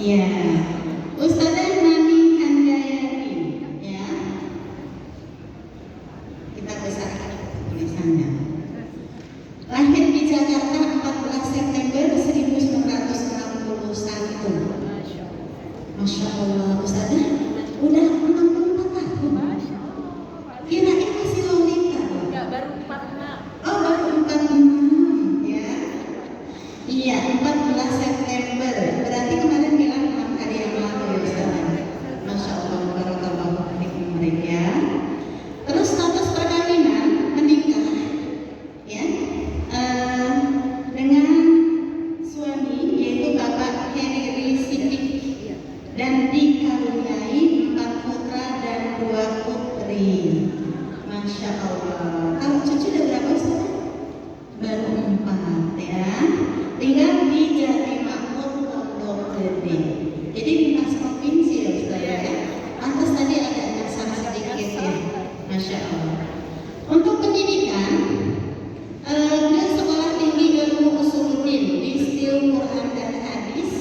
Iya, Ustazah Nani Handayani, ya. Kita bisa tulisannya. Lahir di Jakarta 14 September 1961. Masya Allah, Ustazah udah 64 tahun. Kirain masih lolita. Enggak, baru 46. Oh, baru 46, ya. Iya, 14 September. Berarti kemarin bilang 6 hari yang lalu ya Ustazah. Masya Allah, barakallahu fiikum mereka. Terus status perkawinan menikah, ya, dengan suami yaitu Bapak Heri Sidik dan dikaruniai 4 putra dan 2 putri. Masya Allah. Kalau cucu udah berapa Ustazah? Baru 4, ya. Tinggal di Jatimakmur, Pondok Gede. Jadi lintas provinsi ya Ustazah ya. Pantas tadi agak nyasar sedikit ya. Masya Allah. Untuk pendidikan, beliau sekolah tinggi ilmu usuluddin di Stil Quran dan Hadis.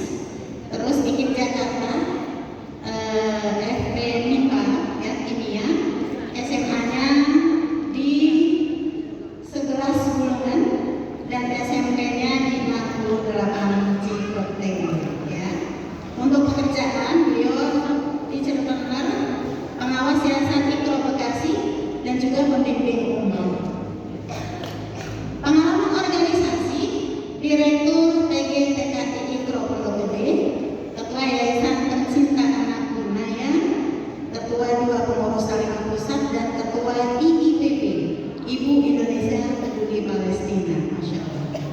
Terus di Jakarta, FP MIPA ya kimia. SMA-nya di 11 Bulungan dan SMP-nya di 68 Cipete, ya. Untuk pekerjaan beliau teacher partner, pengawas yayasan Ikro Bekasi dan juga pembimbing umum. Pengalaman organisasi, Direktur TGTKI Ikro Pondok Gede, Ketua Yayasan Pencinta Anak Gunaya, Ketua 2 Pengurus Taliban Pusat dan Ketua IIPP Ibu Indonesia Peduli Palestina. Masya Allah.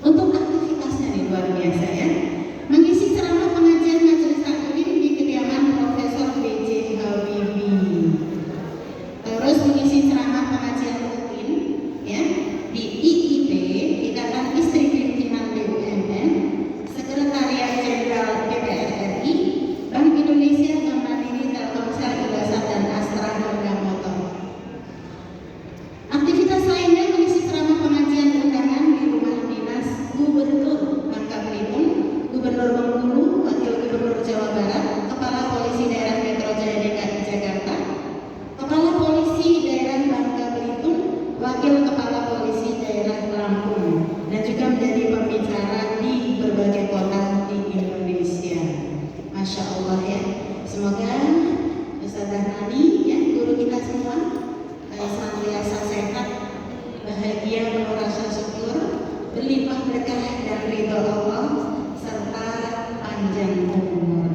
Untuk aktivitasnya nih luar biasa ya. Mengisi ceramah pengajian majelis taklim di kediaman Profesor B.J. Habibie. Terus mengisi ceramah pengajian rutin ya di IIP, Ikatan Istri Pimpinan BUMN, Sekretariat Jenderal DPR RI, Bank Indonesia, Bank Mandiri, Telkomsel, Indosat dan Astra Harga Motor. Aktivitas lainnya mengisi ceramah pengajian undangan di rumah dinas Gubernur Bangka Belitung, Gubernur Bengkulu, Wakil Gubernur Jawa Barat, Kepala Polisi Daerah Metro Jaya DKI Jakarta, Kepala Polisi Daerah Bangka Belitung, Wakil Kepala Polisi Daerah Lampung, dan juga menjadi pembicara di berbagai kota di Indonesia. Masya Allah ya. Semoga Ustazah Nani ya, guru kita semua senantiasa sehat, bahagia, penuh rasa syukur, berlimpah berkah dan ridho Allah serta panjang umur.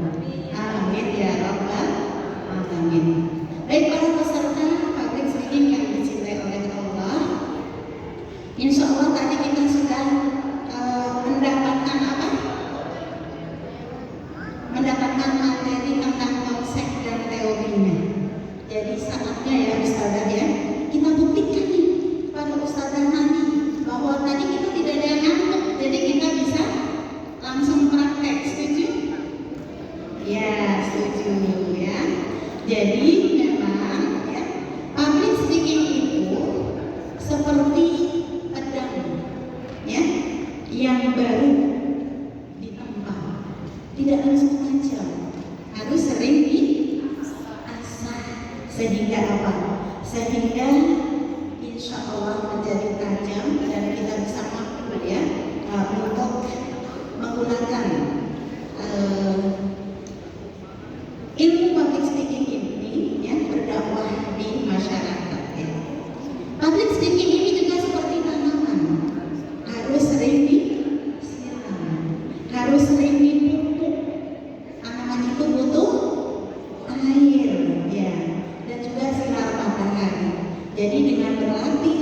Amin ya rabbal alamin. Baik para peserta public speaking yang dicintai oleh Allah, insya Allah tadi kita sudah mendapatkan apa? Mendapatkan materi tentang konsep dan teorinya. Jadi saatnya ya Ustazah ya, kita buktikan nih pada Ustazah Nani bahwa tadi kita tidak ada yang ngantuk, jadi kita bisa langsung praktek. Setuju? Ya, setuju ya. Jadi memang ya, public speaking itu seperti pedang ya, yang baru ditempa, tidak langsung tajam, harus sering diasah sehingga apa? Sehingga insya Allah menjadi tajam dan kita bisa mampu ya untuk menggunakan ilmu public speaking ini ya berdakwah di masyarakat ya. Public speaking ini juga seperti tanaman, harus sering disiram, harus sering dipupuk. Tanaman itu butuh air ya, dan juga sinar matahari. Jadi dengan berlatih,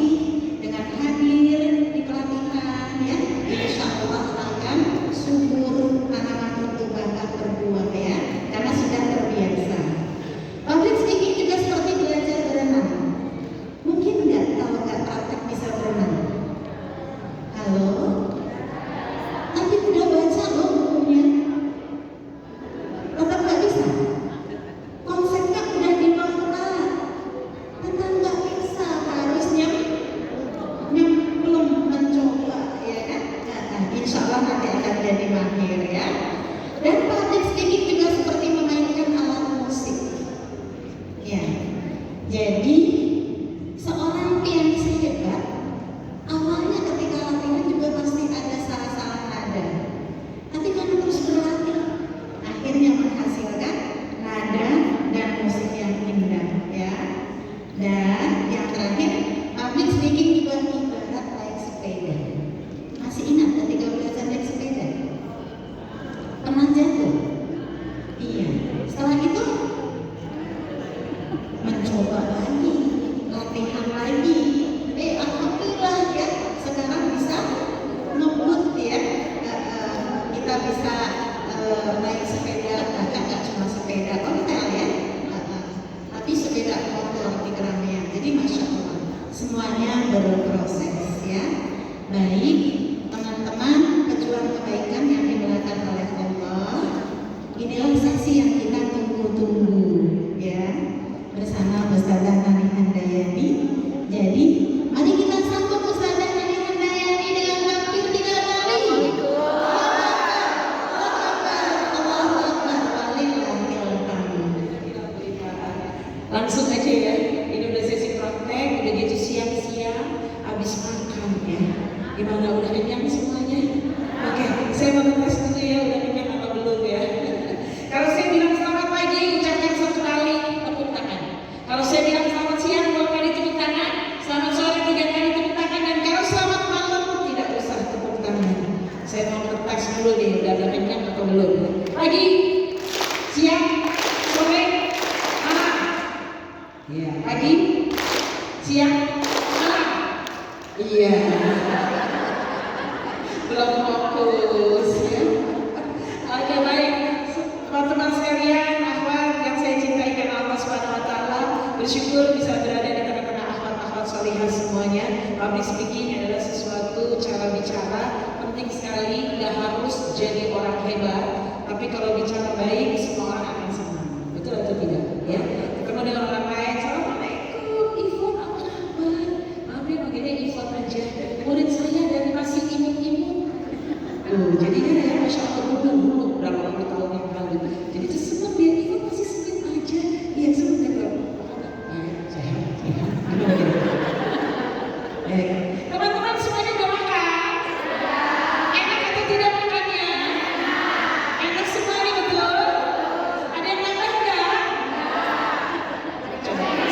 dengan hadir di pelatihan ya, insya Allah akan subur tanaman itu bakal berbuah ya, karena sudah terbiasa. Public speaking juga seperti belajar berenang. Mungkin nggak kalau nggak praktek bisa berenang? Halo? Nanti udah baca loh bukunya. bisa naik sepeda, bahkan nggak cuma sepeda ontel ya, tapi sepeda motor di keramaian. Jadi masya Allah, semuanya berproses ya. Baik teman-teman pejuang kebaikan yang dimulakan oleh Allah, inilah sesi yang kita tunggu-tunggu ya, bersama Ustazah Nani Handayani. Jadi mari kita sambut Ustazah Nani Handayani dengan takbir 3 kali. Langsung aja ya, ini udah sesi praktek, udah gitu siang-siang, habis makan ya. Gimana, udah kenyang semuanya? Oke, saya mau ngetes dulu ya, udah kenyang apa belum ya? Kalau saya bilang selamat pagi, ucapkan 1 kali tepuk tangan. Kalau saya bilang selamat siang, 2 kali tepuk tangan. Selamat sore 3 kali tepuk tangan. Dan kalau selamat malam, tidak usah tepuk tangan. Saya mau ngetes dulu nih, udah kenyang atau belum? Pagi, siang, sore, malam. Iya, pagi, siang, malam. Iya. Belum fokus ya. Oke, baik. Teman-teman sekalian, akhwat yang saya cintai karena Allah Subhanahu wa taala, bersyukur bisa berada di tengah-tengah akhwat-akhwat salihah semuanya. Public speaking adalah sesuatu cara bicara penting sekali, nggak harus jadi orang hebat, tapi kalau bicara baik semua orang akan senang. Betul atau tidak? Ya. Ketemu dengan orang lain, assalamualaikum, Ivon apa kabar? Maaf ya, begini Ivon aja. Murid saya dari masih imut-imut. Jadinya ya masya Allah dulu berapa puluh tahun yang lalu. Jadi itu semua biar Ivon masih senyum aja. Iya sebentar kalau sehat. Gimana gitu? Teman-teman semuanya udah makan? Enak atau tidak makannya? Enak semuanya betul? Ada yang nambah nggak? Coba nggak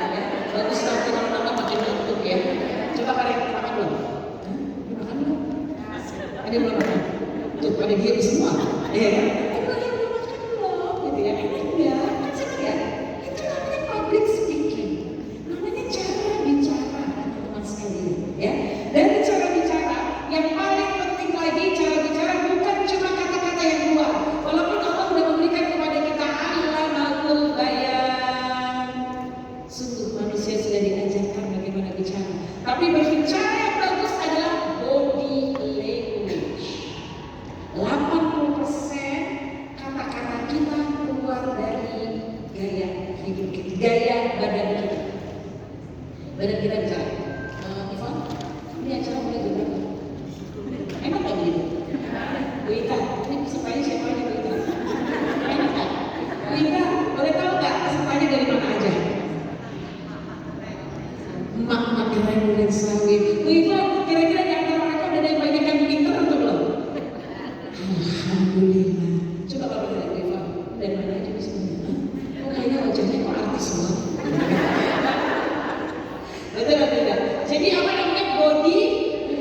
ada. Bagus nanti kalau nambah makin ngantuk ya. Coba kalian makan dulu. Makan dulu. Ada yang belum makan? Tuh pada diam semua. Iya kan? Kalian belum makan belum? Gitu ya. Enak ya. Kan senang ya. Itu namanya public speaking. Namanya cara bicara teman-teman sekalian. Ya. Dan cara bicara yang paling penting lagi, cara bicara bukan cuma kata-kata yang keluar. Walaupun Allah sudah memberikan kepada kita alamul bayan. Sungguh manusia sudah diajarkan bagaimana bicara. Tapi berbicara yang bagus adalah body language. 80% kata-kata kita keluar dari gaya hidup kita, gaya badan kita. Badan kita bicara. Ivan, ini acara mulai jam berapa? Enak gak begitu? Bu Ita, ini pesertanya siapa aja Bu Ita? Enak gak? Bu Ita, boleh tahu gak pesertanya dari mana aja? Emak-emak keren dan sawit. Bu Ita, kira-kira di antara mereka udah ada yang banyak yang pintar atau belum? Alhamdulillah. Coba kalau dari Bu Ita, dari mana aja bisa benar? Oh kayaknya wajahnya kok artis semua. Betul atau tidak? Jadi apa namanya body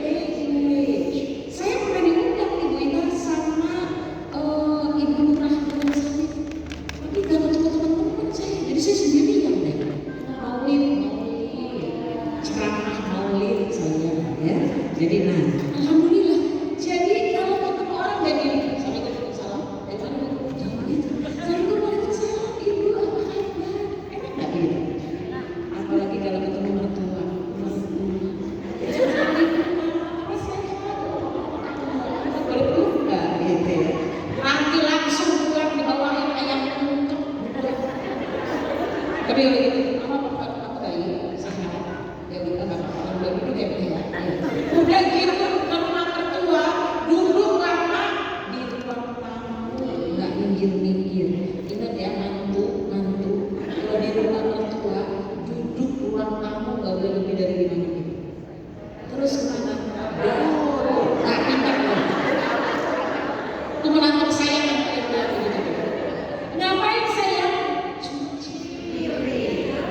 language? Saya pernah diundang Ibu Ita sama Ibu Nurah dan Sawit. Tapi gak ketemu teman-teman saya. Jadi saya sendirian deh. Maulid, ceramah maulid saya ya. Jadi nah, alhamdulillah. Jadi kalau ketemu orang dan gini, Assalamualaikum salam. Dari mana Bu? Jangan gitu. Assalamualaikum salam Ibu, apa kabar? Enak nggak gitu? Apalagi kalau ketemu mertua. Boleh peluk nggak gitu ya? Nanti langsung pulang dibawain ayam ungkep. Tapi kalau gitu, apa kayak sehat? Ya kita nggak apa-apa, udah duduk ya Bu ya. Udah gitu ke rumah mertua, duduk lama di ruang tamu, nggak minggir-minggir. Ingat ya mantu. Kalau di rumah mertua, duduk ruang tamu nggak boleh lebih dari 5 menit. Terus kemana? Nggak pindah loh. Itu menantu saya kan begitu. Ngapain saya? Cuci piring.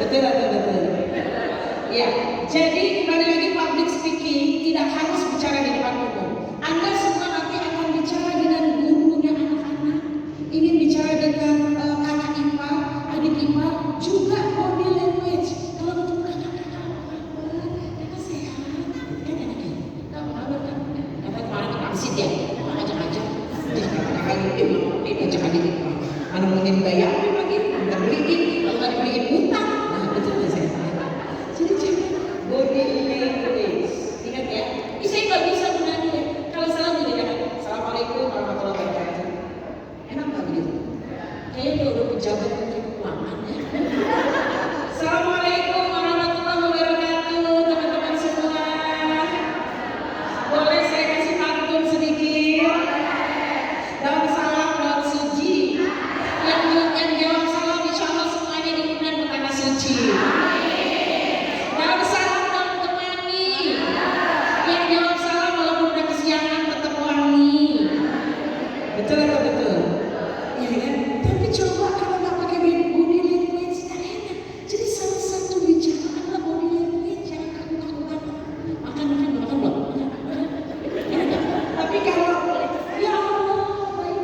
Betul. Ya, jadi kembali lagi public speaking tidak harus bicara di depan umum. Anda semua nanti akan bicara dengan gurunya anak-anak, ingin bicara dengan kakak ipar, adik ipar, juga body language. Kalau ketemu kakak-kakak, kakak sehat, kan enaknya. Tahu kabar kan? Kakak kemarin absit ya, ngajak-ngajak. Jadi kakak ini ngajak adik ipar. Mana mungkin bayarin lagi, nggak beliin, kalau nggak dibeliin utang. Nah betul ya saya. Jadi jangan body language. Ingat ya, saya nggak bisa menanya. Kalau salah juga jangan. Assalamualaikum warahmatullahi wabarakatuh. Enak nggak begitu? Kayaknya udah pejabat menteri keuangan ya. Assalamualaikum warahmatullahi wabarakatuh, teman-teman semua. Boleh saya kasih pantun sedikit? Daun salam, daun suci. Yang jawab salam, insya Allah semuanya diundang ke tanah suci. Daun salam, daun kemangi. Yang jawab salam walaupun udah kesiangan tetap wangi. Betul atau betul? Ya kan? Tapi coba kalau nggak pakai body language nggak enak. Jadi salah satu bicara adalah body language. Jangan kaku-kaku. Makan belum? Enak nggak? Tapi kalau ya Allah, baik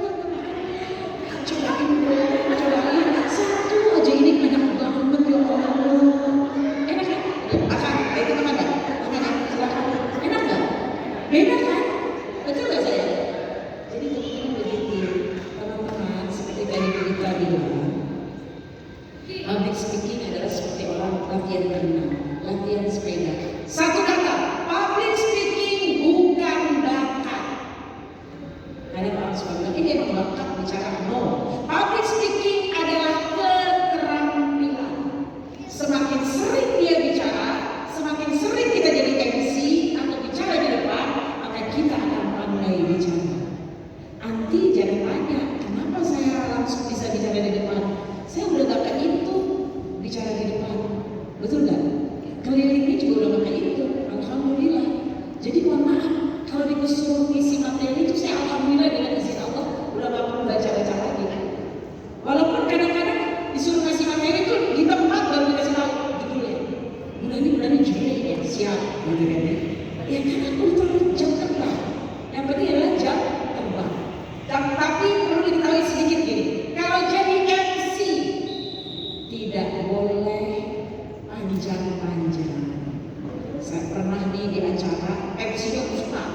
cobain satu aja ini banyak banget ya Allah. Enak kan? Makan, itu makan nggak? Silakan. Enak nggak? Beda kan? Betul nggak saya? Jadi teman-teman begitu, teman-teman seperti tadi kita bilang, public speaking adalah seperti orang latihan renang, latihan sepeda. Satu kata, public speaking bukan bakat. Ada orang suka bilang, ini emang bakat bicara. No, public speaking adalah keterampilan. Semakin sering dia bicara, semakin sering kita jadi MC atau bicara di depan, maka kita akan pandai bicara. Nanti jangan tanya, kenapa saya langsung bisa bicara di depan? Saya udah gak kayak itu bicara di depan. Betul gak? Kelilingnya juga udah gak kayak itu. Alhamdulillah. Jadi mohon maaf, kalau disuruh isi materi itu saya alhamdulillah dengan izin Allah udah gak perlu baca-baca lagi. Walaupun kadang-kadang disuruh ngasih materi itu di tempat baru dikasih tahu judulnya. Bulan ini judulnya ya siap, gitu kan ya. Ya kan aku terlalu jam terbang. Yang penting adalah jam terbang. Tapi perlu diketahui sedikit gini, kalau jadi MC tidak boleh panjang-panjang. Saya pernah di acara MC-nya Ustaz,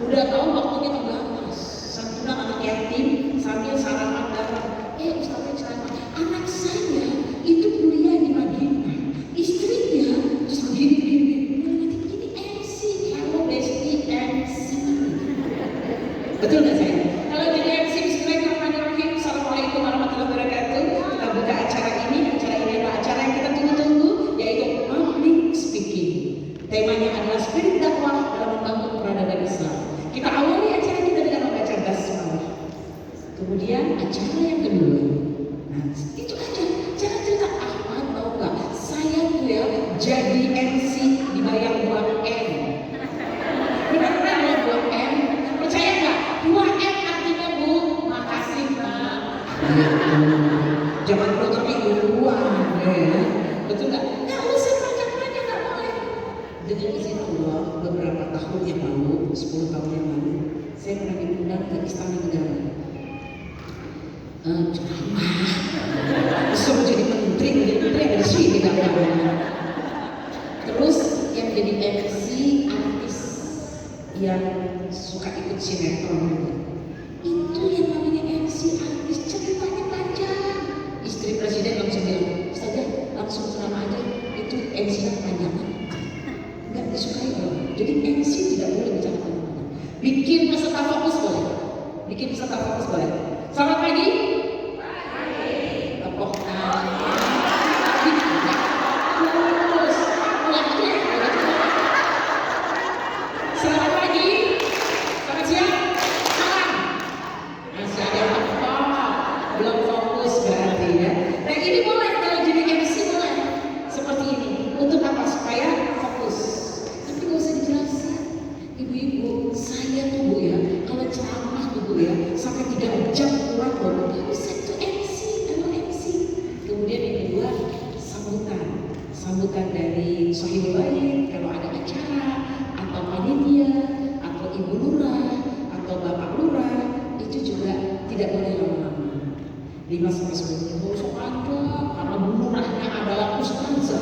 udah tahu waktunya terbatas. Santunan anak yatim sambil sarapan datang. Ustaznya ceramah, anak saya itu kuliah di Madinah, istrinya terus begini. Ini MC, kalau Besti MC. Betul nggak saya? Kalau jadi MC, bismillahirrahmanirrahim. Assalamualaikum warahmatullahi wabarakatuh. Kita buka acara ini adalah acara yang kita tunggu-tunggu, yaitu public speaking. Temanya adalah spirit dakwah dalam membangun peradaban Islam. Kita awali acara kita dengan membaca basmalah. Kemudian acara yang kedua, nah itu aja. Jangan cerita Ahmad tahu nggak? Saya tuh ya jadi MC dibayar 2M. Benar-benar loh 2M. Percaya nggak? 2M artinya Bu, makasih Pak. Jangan protoki uang, ya. Betul nggak? Nggak usah banyak-banyak, nggak boleh. Dengan izin Allah, beberapa tahun yang lalu, 10 tahun yang lalu, saya pernah diundang ke Istana Negara. Ceramah. Disuruh jadi menteri ada di sini gambarnya. Terus yang jadi MC artis yang suka ikut sinetron itu yang namanya MC artis ceritanya panjang. Istri presiden langsung bilang, Ustazah langsung ceramah aja, itu MC-nya kepanjangan. Nggak disukai orang. Jadi MC tidak boleh bicara panjang-panjang. Bikin peserta fokus boleh. Selamat pagi. Tepuk tangan. Terus selamat pagi. Selamat siang. Salam. Masih ada apa? Belum fokus berarti ya. Nah ini boleh kalau jadi MC boleh seperti ini. Untuk apa? Supaya fokus. Tapi nggak usah dijelasin. Ibu-ibu, saya tuh Bu ya, kalau ceramah tuh Bu ya, sampai 3 jam kurang loh. Saya tuh MC, kalau MC. Kemudian yang kedua, sambutan dari Sohibul Bait kalau ada acara atau panitia atau ibu lurah atau bapak lurah, itu juga tidak boleh lama-lama. 5-10 menit sok panjang karena bu lurahnya adalah ustazah,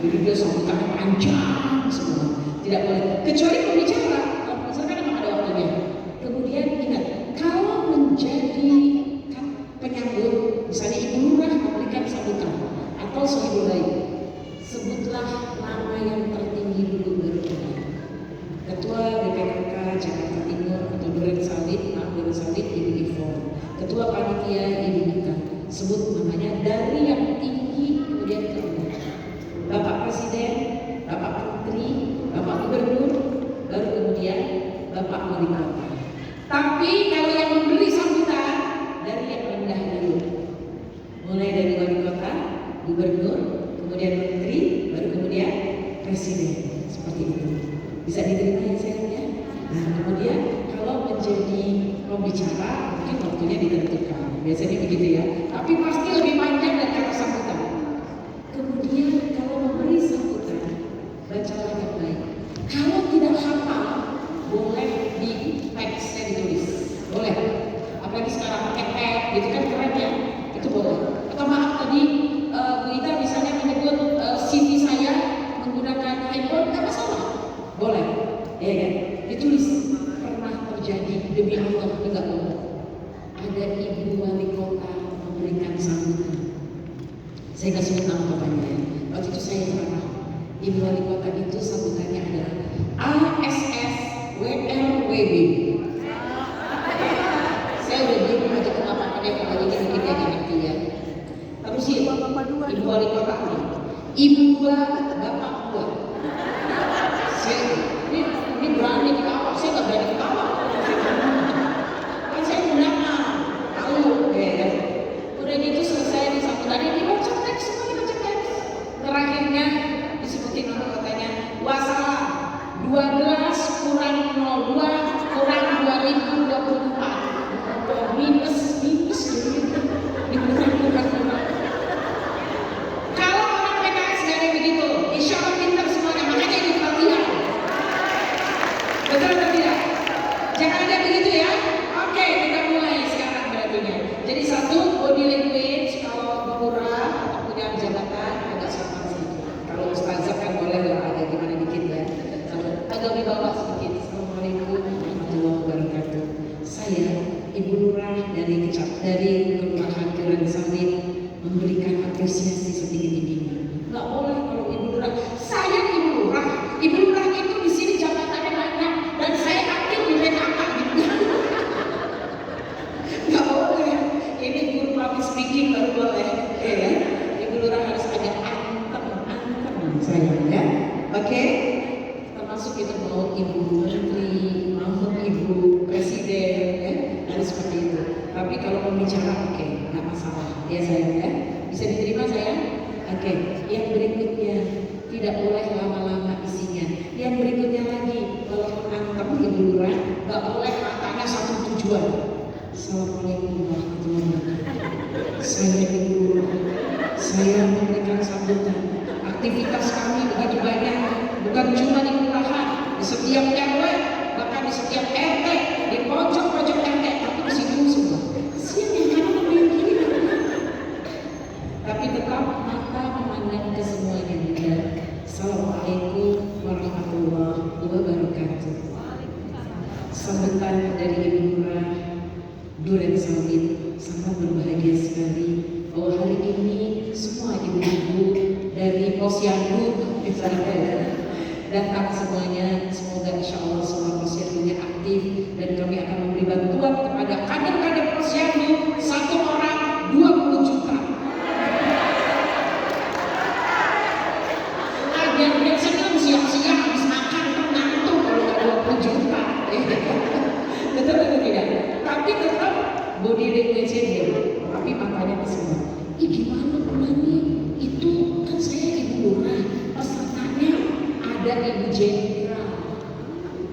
jadi dia sambutannya panjang semua. Tidak boleh kecuali pembicara, misalkan memang ada waktunya. Kemudian ingat, kalau menjadi penyambut, misalnya ibu lurah memberikan sambutan atau Sohibul Bait, sebutlah nama yang tertinggi dulu baru kita. Ketua BPKK Jakarta Timur atau Duren Sawit, Duren Sawit Ibu Ivon. Ketua panitia Ibu Mita. Sebut namanya dari yang tinggi kemudian ke bawah. Bapak Presiden, Bapak Menteri, Bapak Gubernur, baru kemudian Bapak Wali Kota. Tapi kalau yang memberi sambutan dari yang rendah dulu, mulai dari Wali Kota, Gubernur, kemudian Menteri, baru kemudian Presiden. Seperti itu. Bisa diterima ya sayang ya? Nah kemudian kalau menjadi pembicara mungkin waktunya ditentukan, biasanya begitu ya. Tapi pasti lebih panjang dari kata sambutan. Kemudian kalau memberi sambutan, bacalah yang baik. Kalau tidak hafal, boleh di teksnya ditulis, boleh. Apalagi sekarang pakai tag, gitu kan keren ya, itu boleh. Atau maaf tadi Bu Ita misalnya menyebut CV saya menggunakan handphone, nggak masalah, boleh, ya kan? Ditulis. Pernah terjadi demi Allah enggak boleh. Ada ibu wali kota memberikan sambutan. Saya nggak sebut nama kotanya ya. Waktu itu saya ceramah. Ibu wali kota itu sambutannya adalah ASS WLWB. Saya udah bingung aja kenapa ada kalau ini mungkin dia ngerti ya. Terus sih ibu wali kota ini, ibu gua, bapak gua. Ini berani ketawa, saya nggak berani ketawa. Kan saya undangan, tahu ya. Udah gitu selesai di sambutannya dibaca teks, semua dibaca teks. Terakhirnya disebutin nama kotanya, wassalam 12 kurang 02 kurang 2024 minus dikurang. Kalau orang PKS nggak ada begitu, insya Allah pintar semuanya, makanya ikut latihan. Betul atau tidak? Jangan ada begitu ya. Oke, kita mulai sekarang berarti. Jadi satu, body language kalau berkurang atau punya jabatan agak sopan sedikit. Kalau ustazah kan boleh lah ada gimana dikit ya. Agak di bawah sedikit. Assalamualaikum warahmatullahi wabarakatuh. Saya Ibu Lurah dari Kelurahan Duren Sawit memberikan apresiasi setinggi-tingginya. Nggak boleh kalau Ibu Lurah. Saya Ibu Lurah. Ibu Lurah itu di sini jabatannya banyak dan saya aktif di PKK. Nggak boleh. Ini guru public speaking baru boleh. Ya. Ibu Lurah harus ada antem saya ya. Oke. Termasuk itu mau Ibu Menteri, mau Ibu Presiden ya. Harus seperti itu. Tapi kalau pembicara oke, nggak masalah. Ya sayang ya. Bisa diterima sayang? Oke. Yang berikutnya tidak boleh lama-lama isinya. Yang berikutnya lagi, walaupun antem Ibu Lurah, nggak boleh katanya satu tujuan. Assalamualaikum warahmatullahi wabarakatuh. Saya Ibu Lurah. Saya memberikan sambutan. Aktivitas kami begitu banyak, bukan cuma di kelurahan, di setiap RW, bahkan di setiap RT, di pojok-pojok RT, tapi di situ semua. Siapa yang kanan apa yang kiri? Tapi tetap mata memandang ke semuanya juga. Assalamualaikum warahmatullahi wabarakatuh. Sambutan dari Ibu Lurah Duren Sawit sangat berbahagia sekali bahwa hari ini semua ibu-ibu dari Posyandu misalnya datang semuanya. Semoga insya Allah semua posyandunya aktif dan kami akan memberi bantuan kepada kader-kader posyandu 1 orang 20 juta. Yang senang siang-siang habis makan kan ngantuk kalau nggak 20 juta. Betul atau tidak? Tapi tetap body language dia, tapi matanya ke semua. Ih gimana bulannya? Itu kan saya Ibu Lurah, pesertanya ada Ibu Jenderal.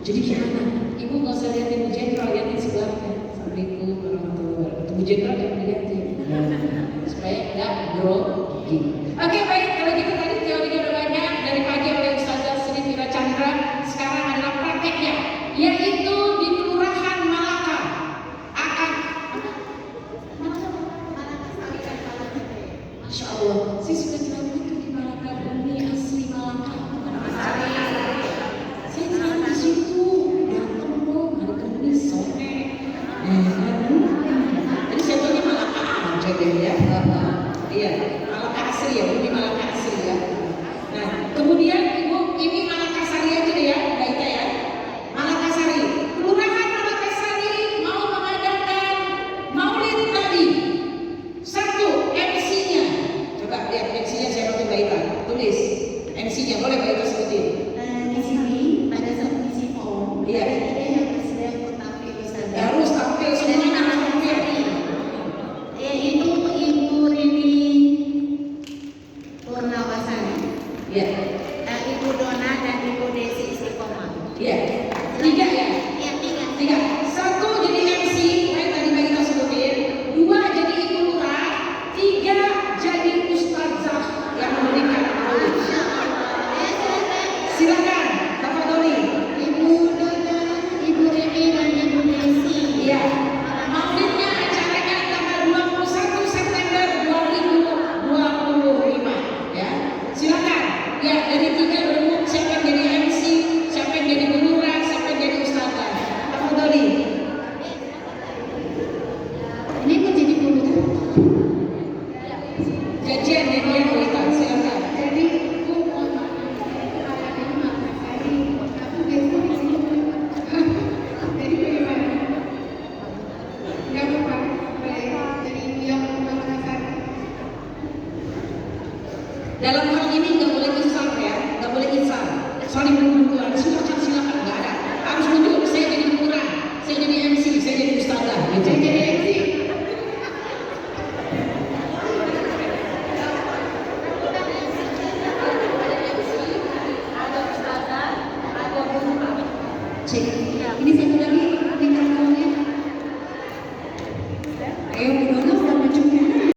Jadi gimana? Ibu nggak usah lihat Ibu Jenderal, lihatin sebelahnya. Assalamualaikum warahmatullahi wabarakatuh. Ibu Jenderal jangan dilihatin, supaya nggak grogi. Oke baik, kalau gitu tadi teorinya udah Insya Allah. Saya suka ceramah itu di Malaka Bumi asli Malaka. Saya ceramah di situ. Datang dong hari Kamis sore. Jadi saya punya Malaka aja deh ya. Iya, Malaka asli ya, Bumi Malaka asli ya. Nah, kemudian Ibu ini Malaka Sari aja deh ya, Mbak Ita ya. Malaka Sari, Kelurahan Malaka Sari mau mengadakan Maulid Nabi. Satu, MC-nya. Coba lihat MC-nya saya mau Mbak Ita. Tulis MC-nya, boleh Mbak Ita sebutin. Di sini pada saat mengisi form, Iya. ada yang bersedia untuk tampil Ustazah. Harus tampil semuanya harus tampil. Yaitu Ibu Rini Purnawasari, Iya, Ibu Dona dan Ibu Desi Istiqomah. iya. Tiga ya. Ya, Tiga. Satu jadi MC, yang tadi Mbak Ita sebutin. Dua jadi ibu lurah. Tiga jadi ustazah yang memberikan maulid. Silakan, Bapak Doni. Ibu Dona, Ibu Rini dan Ibu Desi. Iya. Maulidnya acaranya tanggal 21 September 2025 ya. Silakan. Ya, dari tiga berumur siapa yang jadi MC, siapa yang jadi lurah, siapa yang jadi ustazah. Bapak Doni. Ini menjadi guru. Jajian ya dia Mbak, silakan. Jadi Ibu mohon maaf, saya ini Makassari, aku besok di sini. Jadi bagaimana? Enggak apa-apa, boleh. Jadi Ibu yang Makassari. Dalam hal ini nggak boleh isar ya, nggak boleh isar. Saling berhubungan, silakan nggak ada. Harus nunjuk saya jadi lurah, saya jadi MC, saya jadi ustazah. Gitu. Saya jadi MC. Cek. Ini satu lagi